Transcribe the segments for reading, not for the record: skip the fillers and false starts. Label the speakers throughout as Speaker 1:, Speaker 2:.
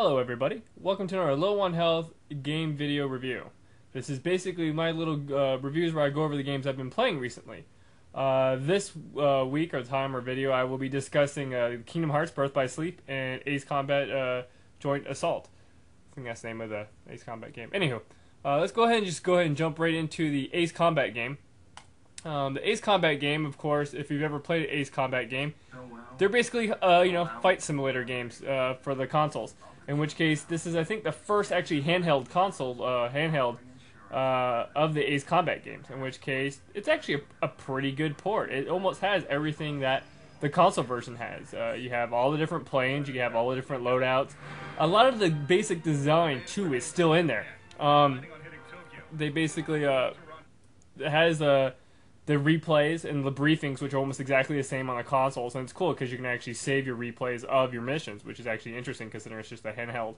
Speaker 1: Hello everybody, welcome to our low on health game video review. This is basically my little reviews where I go over the games I've been playing recently. This week or time or video I will be discussing Kingdom Hearts Birth by Sleep and Ace Combat Joint Assault. I think that's the name of the Ace Combat game. Anywho, let's go ahead and jump right into the Ace Combat game. The Ace Combat game, of course, if you've ever played an Ace Combat game, they're basically fight simulator games for the consoles. In which case, this is, I think, the first actually handheld console, of the Ace Combat games. In which case, it's actually a pretty good port. It almost has everything that the console version has. You have all the different planes, you have all the different loadouts. A lot of the basic design, too, is still in there. They basically, it has the replays and the briefings, which are almost exactly the same on the consoles, and it's cool because you can actually save your replays of your missions, which is actually interesting considering it's just a handheld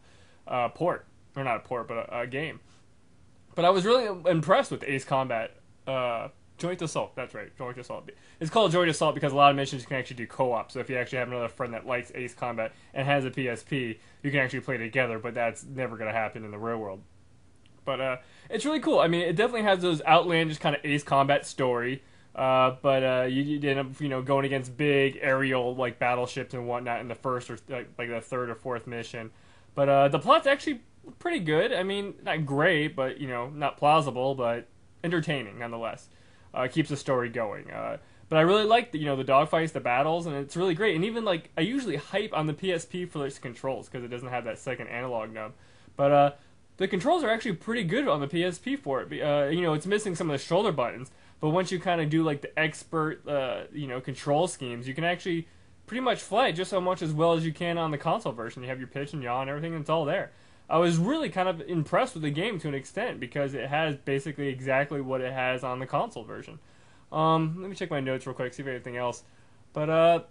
Speaker 1: port, or not a port, but a game. But I was really impressed with Ace Combat Joint Assault. That's right, Joint Assault. It's called Joint Assault because a lot of missions you can actually do co-op. So if you actually have another friend that likes Ace Combat and has a PSP, you can actually play together. But that's never going to happen in the real world. But it's really cool. I mean, it definitely has those outlandish kind of Ace Combat story. But you end up, going against big aerial like battleships and whatnot in the first or like the third or fourth mission. But the plot's actually pretty good. I mean, not great, but not plausible, but entertaining nonetheless. Keeps the story going. But I really like the dogfights, the battles, and it's really great. And even I usually hype on the PSP for its controls because it doesn't have that second analog nub. But the controls are actually pretty good on the PSP for it. It's missing some of the shoulder buttons, but once you kind of do the expert, control schemes, you can actually pretty much fly it just so much as well as you can on the console version. You have your pitch and yaw and everything, and it's all there. I was really kind of impressed with the game to an extent because it has basically exactly what it has on the console version. Let me check my notes real quick, see if anything else. But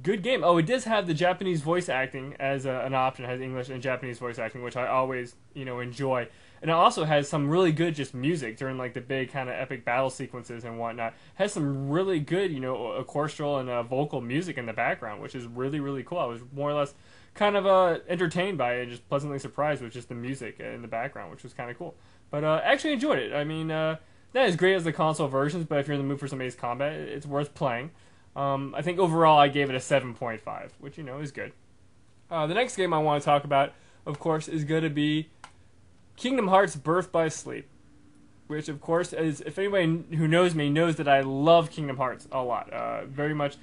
Speaker 1: good game. Oh, it does have the Japanese voice acting as an option. It has English and Japanese voice acting, which I always, enjoy. And it also has some really good just music during the big kind of epic battle sequences and whatnot. It has some really good, orchestral and vocal music in the background, which is really, really cool. I was more or less kind of entertained by it and just pleasantly surprised with just the music in the background, which was kind of cool. But actually enjoyed it. I mean, not as great as the console versions, but if you're in the mood for some Ace Combat, it's worth playing. I think overall I gave it a 7.5, which, is good. The next game I want to talk about, of course, is going to be Kingdom Hearts Birth by Sleep, which, of course, is, if anybody who knows me knows that I love Kingdom Hearts a lot. Very much,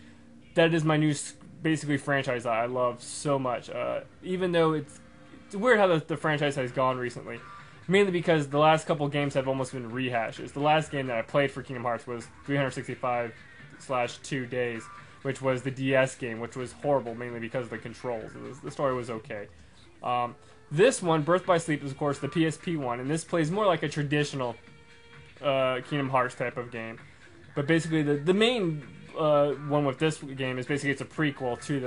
Speaker 1: that is my new, basically, franchise that I love so much. Even though it's weird how the franchise has gone recently. Mainly because the last couple games have almost been rehashes. The last game that I played for Kingdom Hearts was 365/2 days, which was the DS game, which was horrible mainly because of the controls. The story was okay. This one, Birth by Sleep, is of course the PSP one, and this plays more like a traditional Kingdom Hearts type of game. But basically, the main one with this game is basically it's a prequel to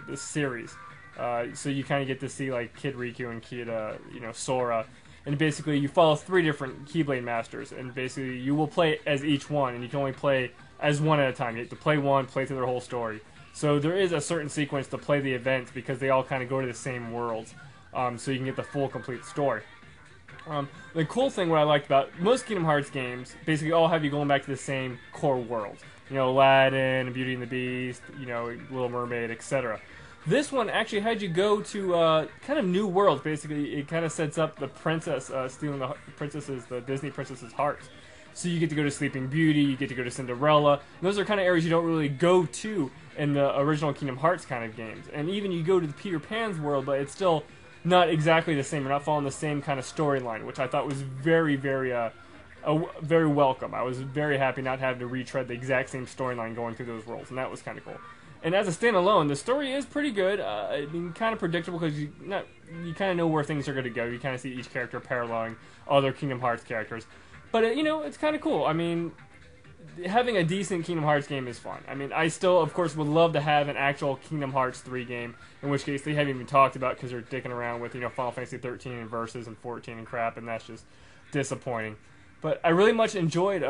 Speaker 1: the series. So you kind of get to see Kid Riku and Kid Sora. And basically, you follow 3 different Keyblade Masters, and basically, you will play as each one, and you can only play as one at a time. You have to play one, play through their whole story. So there is a certain sequence to play the events because they all kind of go to the same worlds, so you can get the full, complete story. The cool thing, what I liked about most Kingdom Hearts games, basically all have you going back to the same core world. Aladdin, Beauty and the Beast, Little Mermaid, etc. This one actually had you go to kind of new worlds. Basically, it kind of sets up the princess stealing the Disney princess's hearts. So you get to go to Sleeping Beauty, you get to go to Cinderella. And those are kind of areas you don't really go to in the original Kingdom Hearts kind of games. And even you go to the Peter Pan's world, but it's still not exactly the same. You're not following the same kind of storyline, which I thought was very, very, very welcome. I was very happy not having to retread the exact same storyline going through those worlds, and that was kind of cool. And as a standalone, the story is pretty good. I mean, kind of predictable because you kind of know where things are going to go. You kind of see each character paralleling other Kingdom Hearts characters. But, it's kind of cool. I mean, having a decent Kingdom Hearts game is fun. I mean, I still, of course, would love to have an actual Kingdom Hearts 3 game, in which case they haven't even talked about because they're dicking around with, Final Fantasy 13 and Versus and 14 and crap, and that's just disappointing. But I really much enjoyed,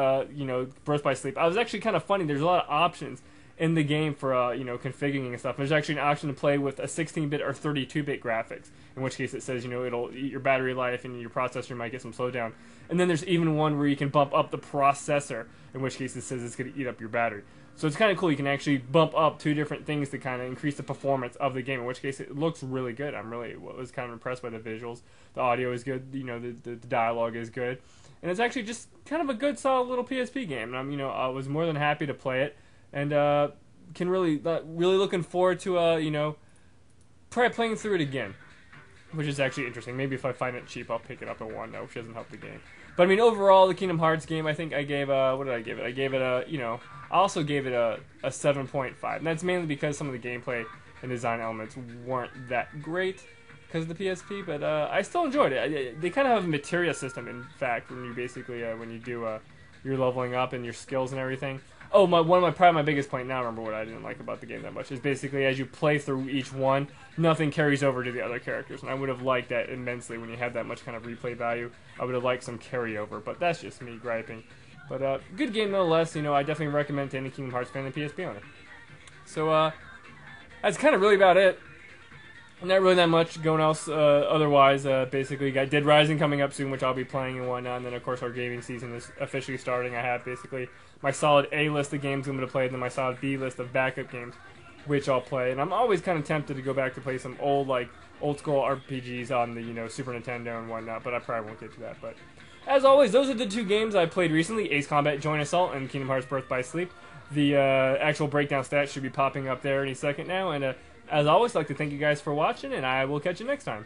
Speaker 1: Birth by Sleep. I was actually kind of funny. There's a lot of options. in the game for you know, configuring and stuff. There's actually an option to play with a 16-bit or 32-bit graphics, in which case it says, you know, it'll eat your battery life and your processor might get some slowdown. And then there's even one where you can bump up the processor, in which case it says it's going to eat up your battery. So it's kind of cool. You can actually bump up two different things to kind of increase the performance of the game, in which case it looks really good. Was kind of impressed by the visuals. The audio is good. You know, the dialogue is good. And it's actually just kind of a good, solid little PSP game. And you know, I was more than happy to play it, and can really looking forward to you know, probably playing through it again, which is actually interesting. Maybe if I find it cheap, I'll pick it up in one, which doesn't help the game. But I mean, overall, the Kingdom Hearts game, I think I gave what did I give it? I gave it a, you know, I also gave it a 7.5, and that's mainly because some of the gameplay and design elements weren't that great because of the PSP, but I still enjoyed it. They kind of have a materia system, in fact, when you basically when you do your leveling up and your skills and everything. Oh, probably my biggest point now, remember what I didn't like about the game that much, is basically as you play through each one, nothing carries over to the other characters, and I would have liked that immensely when you have that much kind of replay value. I would have liked some carryover, but that's just me griping. But good game nonetheless. You know, I definitely recommend to any Kingdom Hearts fan and PSP owner. So that's kind of really about it. Not really that much going else otherwise. Basically, got Dead Rising coming up soon, which I'll be playing and whatnot. And then, of course, our gaming season is officially starting. I have basically my solid A list of games I'm going to play, and then my solid B list of backup games, which I'll play. And I'm always kind of tempted to go back to play some old school RPGs on the, you know, Super Nintendo and whatnot. But I probably won't get to that. But as always, those are the two games I played recently: Ace Combat Joint Assault and Kingdom Hearts Birth by Sleep. The actual breakdown stats should be popping up there any second now. And as always, I'd like to thank you guys for watching, and I will catch you next time.